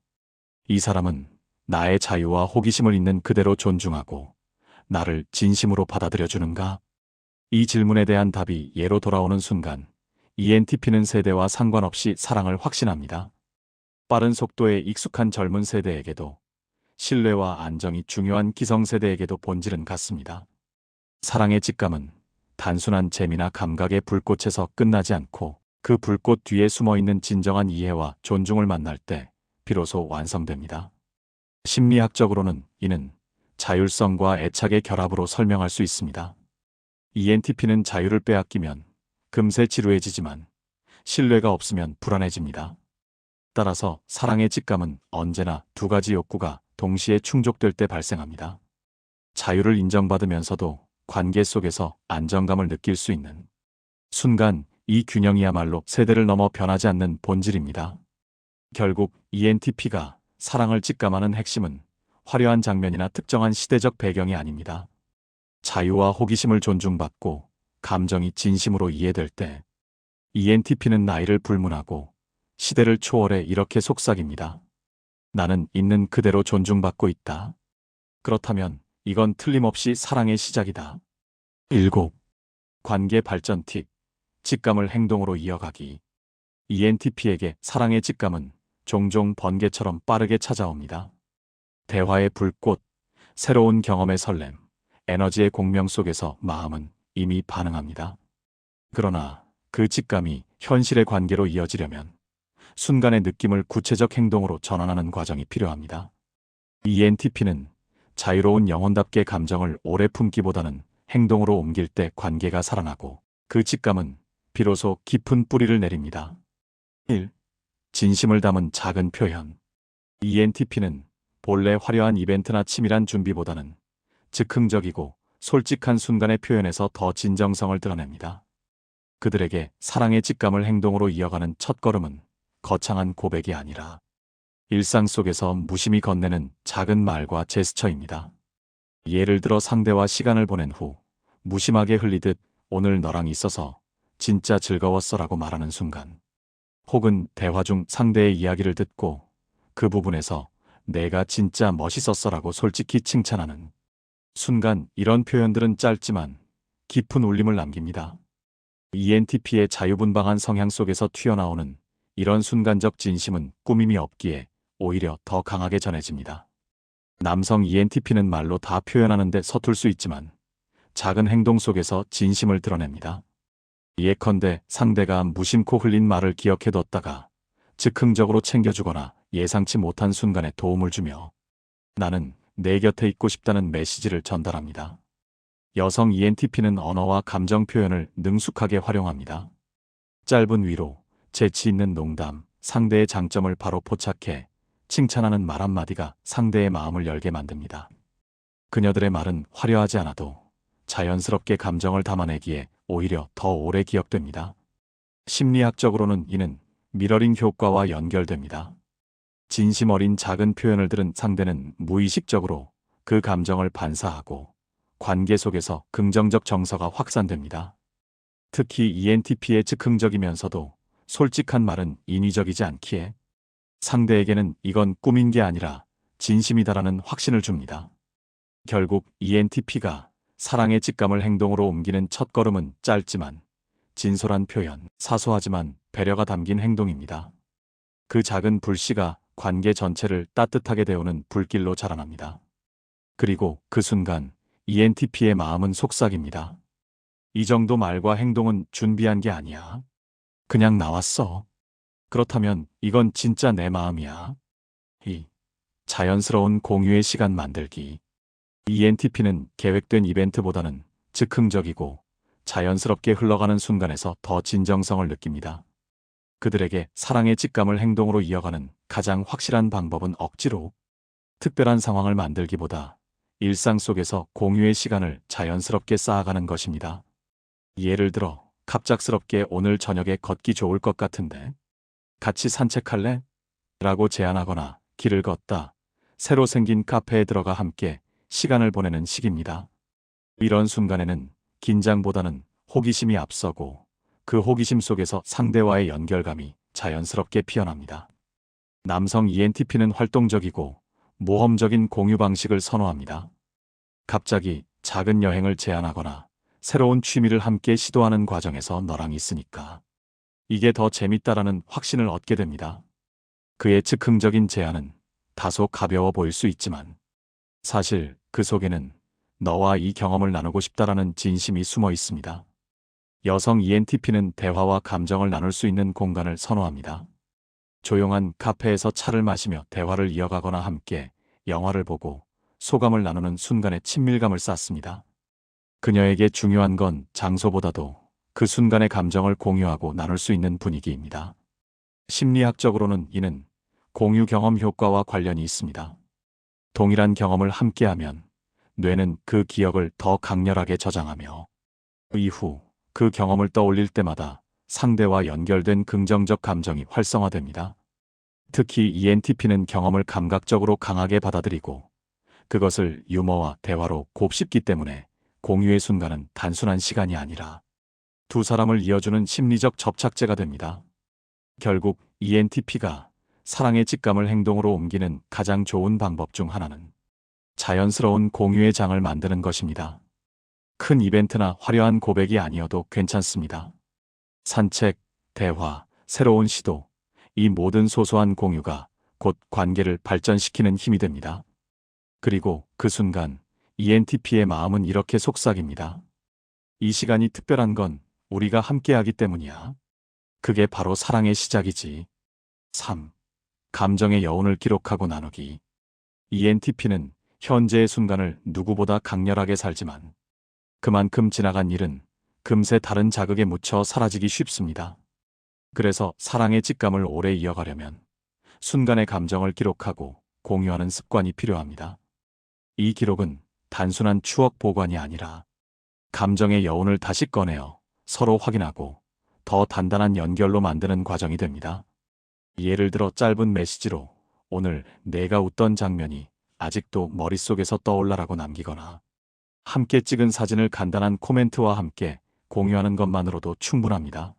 이 사람은 나의 자유와 호기심을 있는 그대로 존중하고 나를 진심으로 받아들여주는가? 이 질문에 대한 답이 예로 돌아오는 순간 ENTP는 세대와 상관없이 사랑을 확신합니다. 빠른 속도에 익숙한 젊은 세대에게도, 신뢰와 안정이 중요한 기성세대에게도 본질은 같습니다. 사랑의 직감은 단순한 재미나 감각의 불꽃에서 끝나지 않고 그 불꽃 뒤에 숨어있는 진정한 이해와 존중을 만날 때 비로소 완성됩니다. 심리학적으로는 이는 자율성과 애착의 결합으로 설명할 수 있습니다. ENTP는 자유를 빼앗기면 금세 지루해지지만 신뢰가 없으면 불안해집니다. 따라서 사랑의 직감은 언제나 두 가지 욕구가 동시에 충족될 때 발생합니다. 자유를 인정받으면서도 관계 속에서 안정감을 느낄 수 있는 순간, 이 균형이야말로 세대를 넘어 변하지 않는 본질입니다. 결국 ENTP가 사랑을 직감하는 핵심은 화려한 장면이나 특정한 시대적 배경이 아닙니다. 자유와 호기심을 존중받고 감정이 진심으로 이해될 때 ENTP는 나이를 불문하고 시대를 초월해 이렇게 속삭입니다. 나는 있는 그대로 존중받고 있다. 그렇다면 이건 틀림없이 사랑의 시작이다. 7. 관계 발전 팁. 직감을 행동으로 이어가기. ENTP에게 사랑의 직감은 종종 번개처럼 빠르게 찾아옵니다. 대화의 불꽃, 새로운 경험의 설렘, 에너지의 공명 속에서 마음은 이미 반응합니다. 그러나 그 직감이 현실의 관계로 이어지려면 순간의 느낌을 구체적 행동으로 전환하는 과정이 필요합니다. ENTP는 자유로운 영혼답게 감정을 오래 품기보다는 행동으로 옮길 때 관계가 살아나고 그 직감은 비로소 깊은 뿌리를 내립니다. 1. 진심을 담은 작은 표현. ENTP는 본래 화려한 이벤트나 치밀한 준비보다는 즉흥적이고 솔직한 순간의 표현에서 더 진정성을 드러냅니다. 그들에게 사랑의 직감을 행동으로 이어가는 첫걸음은 거창한 고백이 아니라 일상 속에서 무심히 건네는 작은 말과 제스처입니다. 예를 들어 상대와 시간을 보낸 후 무심하게 흘리듯 오늘 너랑 있어서 진짜 즐거웠어라고 말하는 순간, 혹은 대화 중 상대의 이야기를 듣고 그 부분에서 내가 진짜 멋있었어라고 솔직히 칭찬하는 순간, 이런 표현들은 짧지만 깊은 울림을 남깁니다. ENTP의 자유분방한 성향 속에서 튀어나오는 이런 순간적 진심은 꾸밈이 없기에 오히려 더 강하게 전해집니다. 남성 ENTP는 말로 다 표현하는데 서툴 수 있지만 작은 행동 속에서 진심을 드러냅니다. 예컨대 상대가 무심코 흘린 말을 기억해뒀다가 즉흥적으로 챙겨주거나 예상치 못한 순간에 도움을 주며 나는 내 곁에 있고 싶다는 메시지를 전달합니다. 여성 ENTP는 언어와 감정 표현을 능숙하게 활용합니다. 짧은 위로, 재치 있는 농담, 상대의 장점을 바로 포착해 칭찬하는 말 한마디가 상대의 마음을 열게 만듭니다. 그녀들의 말은 화려하지 않아도 자연스럽게 감정을 담아내기에 오히려 더 오래 기억됩니다. 심리학적으로는 이는 미러링 효과와 연결됩니다. 진심 어린 작은 표현을 들은 상대는 무의식적으로 그 감정을 반사하고 관계 속에서 긍정적 정서가 확산됩니다. 특히 ENTP의 즉흥적이면서도 솔직한 말은 인위적이지 않기에 상대에게는 이건 꾸민 게 아니라 진심이다라는 확신을 줍니다. 결국 ENTP가 사랑의 직감을 행동으로 옮기는 첫걸음은 짧지만 진솔한 표현, 사소하지만 배려가 담긴 행동입니다. 그 작은 불씨가 관계 전체를 따뜻하게 데우는 불길로 자라납니다. 그리고 그 순간 ENTP의 마음은 속삭입니다. 이 정도 말과 행동은 준비한 게 아니야. 그냥 나왔어. 그렇다면 이건 진짜 내 마음이야. 이 자연스러운 공유의 시간 만들기. ENTP는 계획된 이벤트보다는 즉흥적이고 자연스럽게 흘러가는 순간에서 더 진정성을 느낍니다. 그들에게 사랑의 직감을 행동으로 이어가는 가장 확실한 방법은 억지로 특별한 상황을 만들기보다 일상 속에서 공유의 시간을 자연스럽게 쌓아가는 것입니다. 예를 들어 갑작스럽게 오늘 저녁에 걷기 좋을 것 같은데 같이 산책할래? 라고 제안하거나 길을 걷다 새로 생긴 카페에 들어가 함께 시간을 보내는 식입니다. 이런 순간에는 긴장보다는 호기심이 앞서고 그 호기심 속에서 상대와의 연결감이 자연스럽게 피어납니다. 남성 ENTP는 활동적이고 모험적인 공유 방식을 선호합니다. 갑자기 작은 여행을 제안하거나 새로운 취미를 함께 시도하는 과정에서 너랑 있으니까 이게 더 재밌다라는 확신을 얻게 됩니다. 그의 즉흥적인 제안은 다소 가벼워 보일 수 있지만 사실 그 속에는 너와 이 경험을 나누고 싶다라는 진심이 숨어 있습니다. 여성 ENTP는 대화와 감정을 나눌 수 있는 공간을 선호합니다. 조용한 카페에서 차를 마시며 대화를 이어가거나 함께 영화를 보고 소감을 나누는 순간에 친밀감을 쌓습니다. 그녀에게 중요한 건 장소보다도 그 순간의 감정을 공유하고 나눌 수 있는 분위기입니다. 심리학적으로는 이는 공유 경험 효과와 관련이 있습니다. 동일한 경험을 함께하면 뇌는 그 기억을 더 강렬하게 저장하며 이후 그 경험을 떠올릴 때마다 상대와 연결된 긍정적 감정이 활성화됩니다. 특히 ENTP는 경험을 감각적으로 강하게 받아들이고 그것을 유머와 대화로 곱씹기 때문에 공유의 순간은 단순한 시간이 아니라 두 사람을 이어주는 심리적 접착제가 됩니다. 결국 ENTP가 사랑의 직감을 행동으로 옮기는 가장 좋은 방법 중 하나는 자연스러운 공유의 장을 만드는 것입니다. 큰 이벤트나 화려한 고백이 아니어도 괜찮습니다. 산책, 대화, 새로운 시도, 이 모든 소소한 공유가 곧 관계를 발전시키는 힘이 됩니다. 그리고 그 순간 ENTP의 마음은 이렇게 속삭입니다. 이 시간이 특별한 건 우리가 함께하기 때문이야. 그게 바로 사랑의 시작이지. 3. 감정의 여운을 기록하고 나누기. ENTP는 현재의 순간을 누구보다 강렬하게 살지만 그만큼 지나간 일은 금세 다른 자극에 묻혀 사라지기 쉽습니다. 그래서 사랑의 직감을 오래 이어가려면 순간의 감정을 기록하고 공유하는 습관이 필요합니다. 이 기록은 단순한 추억 보관이 아니라 감정의 여운을 다시 꺼내어 서로 확인하고 더 단단한 연결로 만드는 과정이 됩니다. 예를 들어 짧은 메시지로 오늘 내가 웃던 장면이 아직도 머릿속에서 떠올라라고 남기거나 함께 찍은 사진을 간단한 코멘트와 함께 공유하는 것만으로도 충분합니다.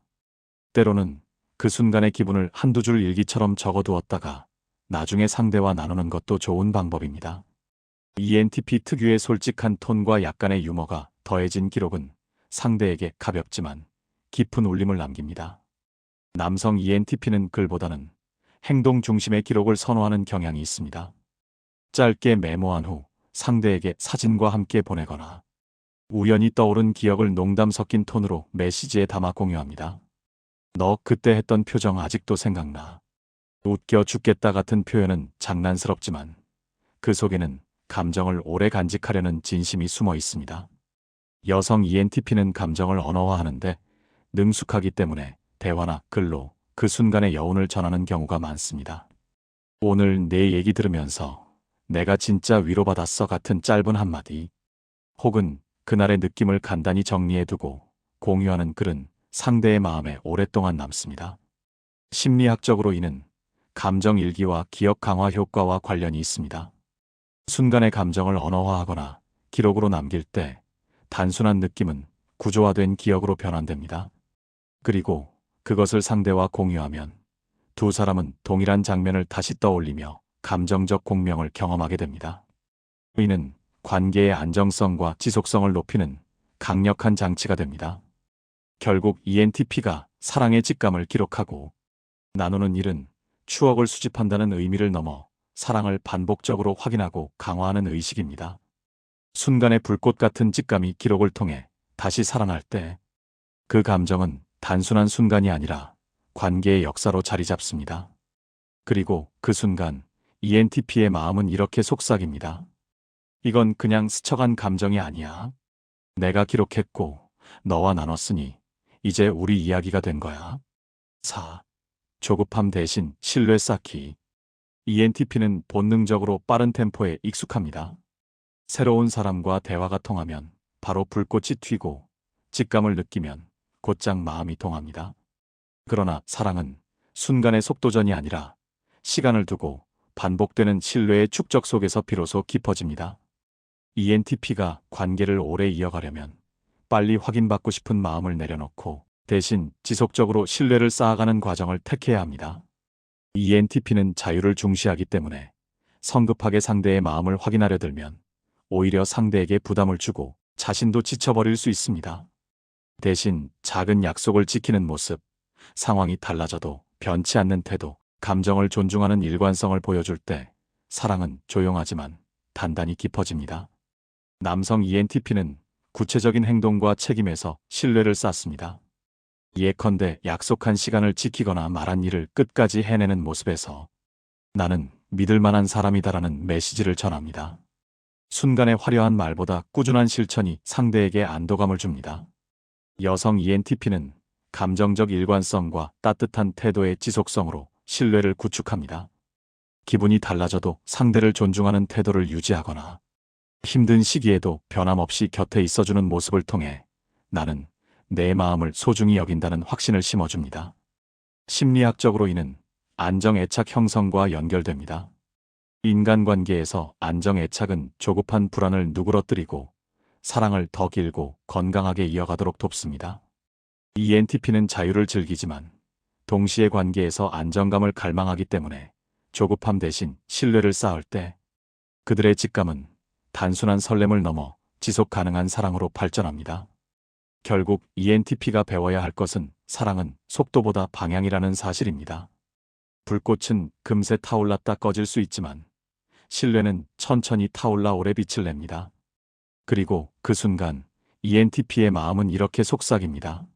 때로는 그 순간의 기분을 한두 줄 일기처럼 적어두었다가 나중에 상대와 나누는 것도 좋은 방법입니다. ENTP 특유의 솔직한 톤과 약간의 유머가 더해진 기록은 상대에게 가볍지만 깊은 울림을 남깁니다. 남성 ENTP는 글보다는 행동 중심의 기록을 선호하는 경향이 있습니다. 짧게 메모한 후 상대에게 사진과 함께 보내거나 우연히 떠오른 기억을 농담 섞인 톤으로 메시지에 담아 공유합니다. 너 그때 했던 표정 아직도 생각나. 웃겨 죽겠다 같은 표현은 장난스럽지만 그 속에는 감정을 오래 간직하려는 진심이 숨어 있습니다. 여성 ENTP는 감정을 언어화하는데 능숙하기 때문에 대화나 글로 그 순간의 여운을 전하는 경우가 많습니다. 오늘 내 얘기 들으면서 내가 진짜 위로받았어 같은 짧은 한마디, 혹은 그날의 느낌을 간단히 정리해두고 공유하는 글은 상대의 마음에 오랫동안 남습니다. 심리학적으로 이는 감정 일기와 기억 강화 효과와 관련이 있습니다. 순간의 감정을 언어화하거나 기록으로 남길 때 단순한 느낌은 구조화된 기억으로 변환됩니다. 그리고 그것을 상대와 공유하면 두 사람은 동일한 장면을 다시 떠올리며 감정적 공명을 경험하게 됩니다. 이는 관계의 안정성과 지속성을 높이는 강력한 장치가 됩니다. 결국 ENTP가 사랑의 직감을 기록하고 나누는 일은 추억을 수집한다는 의미를 넘어 사랑을 반복적으로 확인하고 강화하는 의식입니다. 순간의 불꽃 같은 직감이 기록을 통해 다시 살아날 때 그 감정은 단순한 순간이 아니라 관계의 역사로 자리 잡습니다. 그리고 그 순간 ENTP의 마음은 이렇게 속삭입니다. 이건 그냥 스쳐간 감정이 아니야. 내가 기록했고 너와 나눴으니 이제 우리 이야기가 된 거야. 4. 조급함 대신 신뢰 쌓기. ENTP는 본능적으로 빠른 템포에 익숙합니다. 새로운 사람과 대화가 통하면 바로 불꽃이 튀고 직감을 느끼면 곧장 마음이 동합니다. 그러나 사랑은 순간의 속도전이 아니라 시간을 두고 반복되는 신뢰의 축적 속에서 비로소 깊어집니다. ENTP가 관계를 오래 이어가려면 빨리 확인받고 싶은 마음을 내려놓고 대신 지속적으로 신뢰를 쌓아가는 과정을 택해야 합니다. ENTP는 자유를 중시하기 때문에 성급하게 상대의 마음을 확인하려 들면 오히려 상대에게 부담을 주고 자신도 지쳐버릴 수 있습니다. 대신 작은 약속을 지키는 모습, 상황이 달라져도 변치 않는 태도, 감정을 존중하는 일관성을 보여줄 때 사랑은 조용하지만 단단히 깊어집니다. 남성 ENTP는 구체적인 행동과 책임에서 신뢰를 쌓습니다. 예컨대 약속한 시간을 지키거나 말한 일을 끝까지 해내는 모습에서 나는 믿을 만한 사람이다라는 메시지를 전합니다. 순간의 화려한 말보다 꾸준한 실천이 상대에게 안도감을 줍니다. 여성 ENTP는 감정적 일관성과 따뜻한 태도의 지속성으로 신뢰를 구축합니다. 기분이 달라져도 상대를 존중하는 태도를 유지하거나 힘든 시기에도 변함없이 곁에 있어주는 모습을 통해 나는 내 마음을 소중히 여긴다는 확신을 심어줍니다. 심리학적으로 이는 안정애착 형성과 연결됩니다. 인간관계에서 안정애착은 조급한 불안을 누그러뜨리고 사랑을 더 길고 건강하게 이어가도록 돕습니다. ENTP는 자유를 즐기지만 동시에 관계에서 안정감을 갈망하기 때문에 조급함 대신 신뢰를 쌓을 때 그들의 직감은 단순한 설렘을 넘어 지속 가능한 사랑으로 발전합니다. 결국 ENTP가 배워야 할 것은 사랑은 속도보다 방향이라는 사실입니다. 불꽃은 금세 타올랐다 꺼질 수 있지만 신뢰는 천천히 타올라 오래 빛을 냅니다. 그리고 그 순간 ENTP의 마음은 이렇게 속삭입니다.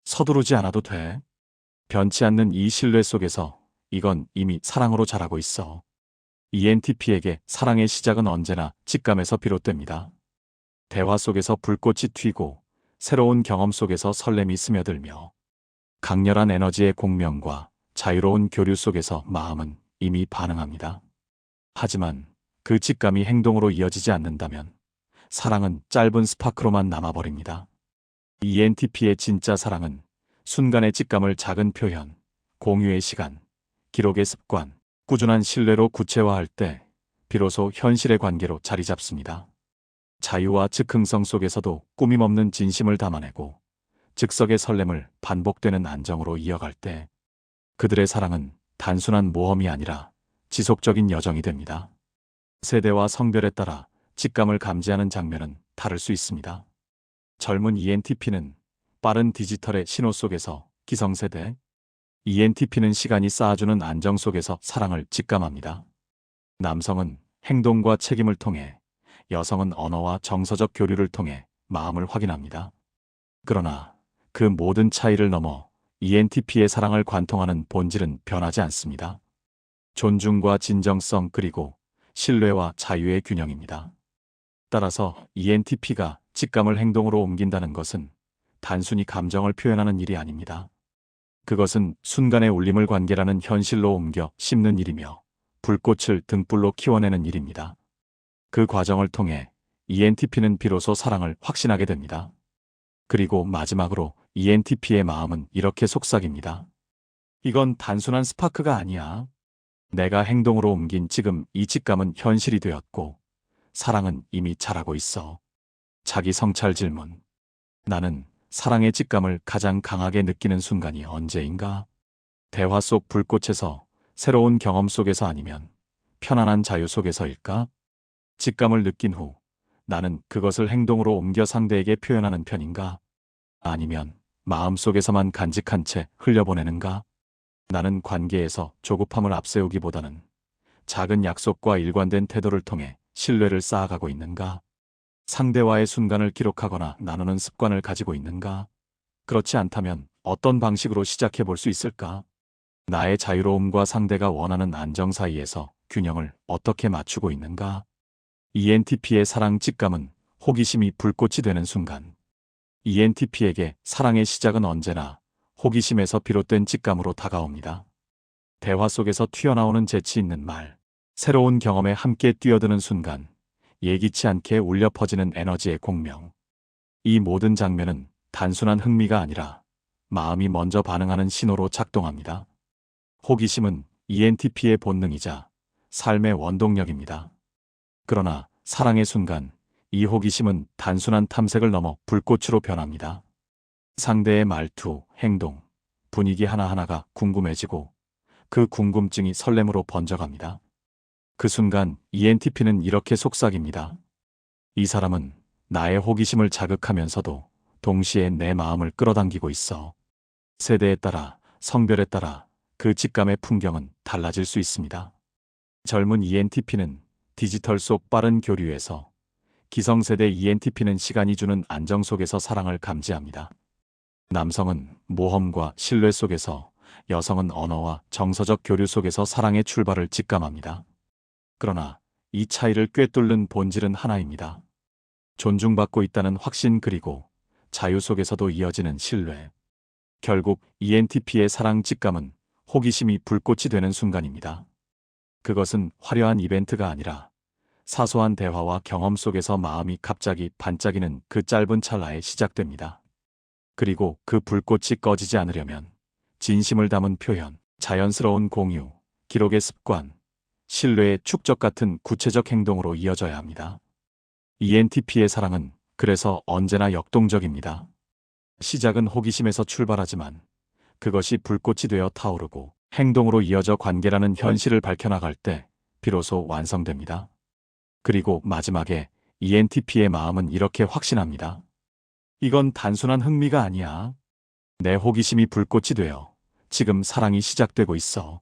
서두르지 않아도 돼. 변치 않는 이 신뢰 속에서 이건 이미 사랑으로 자라고 있어. ENTP에게 사랑의 시작은 언제나 직감에서 비롯됩니다. 대화 속에서 불꽃이 튀고 새로운 경험 속에서 설렘이 스며들며 강렬한 에너지의 공명과 자유로운 교류 속에서 마음은 이미 반응합니다. 하지만 그 직감이 행동으로 이어지지 않는다면 사랑은 짧은 스파크로만 남아버립니다. ENTP의 진짜 사랑은 순간의 직감을 작은 표현, 공유의 시간, 기록의 습관, 꾸준한 신뢰로 구체화할 때 비로소 현실의 관계로 자리 잡습니다. 자유와 즉흥성 속에서도 꾸밈없는 진심을 담아내고 즉석의 설렘을 반복되는 안정으로 이어갈 때 그들의 사랑은 단순한 모험이 아니라 지속적인 여정이 됩니다. 세대와 성별에 따라 직감을 감지하는 장면은 다를 수 있습니다. 젊은 ENTP는 빠른 디지털의 신호 속에서 기성세대, ENTP는 시간이 쌓아주는 안정 속에서 사랑을 직감합니다. 남성은 행동과 책임을 통해, 여성은 언어와 정서적 교류를 통해 마음을 확인합니다. 그러나 그 모든 차이를 넘어 ENTP의 사랑을 관통하는 본질은 변하지 않습니다. 존중과 진정성 그리고 신뢰와 자유의 균형입니다. 따라서 ENTP가 직감을 행동으로 옮긴다는 것은 단순히 감정을 표현하는 일이 아닙니다. 그것은 순간의 울림을 관계라는 현실로 옮겨 심는 일이며 불꽃을 등불로 키워내는 일입니다. 그 과정을 통해 ENTP는 비로소 사랑을 확신하게 됩니다. 그리고 마지막으로 ENTP의 마음은 이렇게 속삭입니다. 이건 단순한 스파크가 아니야. 내가 행동으로 옮긴 지금 이 직감은 현실이 되었고 사랑은 이미 자라고 있어. 자기 성찰 질문. 나는 사랑의 직감을 가장 강하게 느끼는 순간이 언제인가? 대화 속 불꽃에서, 새로운 경험 속에서, 아니면 편안한 자유 속에서일까? 직감을 느낀 후 나는 그것을 행동으로 옮겨 상대에게 표현하는 편인가? 아니면 마음속에서만 간직한 채 흘려보내는가? 나는 관계에서 조급함을 앞세우기보다는 작은 약속과 일관된 태도를 통해 신뢰를 쌓아가고 있는가? 상대와의 순간을 기록하거나 나누는 습관을 가지고 있는가? 그렇지 않다면 어떤 방식으로 시작해 볼 수 있을까? 나의 자유로움과 상대가 원하는 안정 사이에서 균형을 어떻게 맞추고 있는가? ENTP의 사랑 직감은 호기심이 불꽃이 되는 순간. ENTP에게 사랑의 시작은 언제나 호기심에서 비롯된 직감으로 다가옵니다. 대화 속에서 튀어나오는 재치 있는 말, 새로운 경험에 함께 뛰어드는 순간, 예기치 않게 울려 퍼지는 에너지의 공명. 이 모든 장면은 단순한 흥미가 아니라 마음이 먼저 반응하는 신호로 작동합니다. 호기심은 ENTP의 본능이자 삶의 원동력입니다. 그러나 사랑의 순간, 이 호기심은 단순한 탐색을 넘어 불꽃으로 변합니다. 상대의 말투, 행동, 분위기 하나하나가 궁금해지고 그 궁금증이 설렘으로 번져갑니다. 그 순간 ENTP는 이렇게 속삭입니다. 이 사람은 나의 호기심을 자극하면서도 동시에 내 마음을 끌어당기고 있어. 세대에 따라, 성별에 따라 그 직감의 풍경은 달라질 수 있습니다. 젊은 ENTP는 디지털 속 빠른 교류에서, 기성세대 ENTP는 시간이 주는 안정 속에서 사랑을 감지합니다. 남성은 모험과 신뢰 속에서, 여성은 언어와 정서적 교류 속에서 사랑의 출발을 직감합니다. 그러나 이 차이를 꿰뚫는 본질은 하나입니다. 존중받고 있다는 확신 그리고 자유 속에서도 이어지는 신뢰. 결국 ENTP의 사랑 직감은 호기심이 불꽃이 되는 순간입니다. 그것은 화려한 이벤트가 아니라 사소한 대화와 경험 속에서 마음이 갑자기 반짝이는 그 짧은 찰나에 시작됩니다. 그리고 그 불꽃이 꺼지지 않으려면 진심을 담은 표현, 자연스러운 공유, 기록의 습관, 신뢰의 축적 같은 구체적 행동으로 이어져야 합니다. ENTP의 사랑은 그래서 언제나 역동적입니다. 시작은 호기심에서 출발하지만 그것이 불꽃이 되어 타오르고 행동으로 이어져 관계라는 현실을 밝혀나갈 때 비로소 완성됩니다. 그리고 마지막에 ENTP의 마음은 이렇게 확신합니다. 이건 단순한 흥미가 아니야. 내 호기심이 불꽃이 되어 지금 사랑이 시작되고 있어.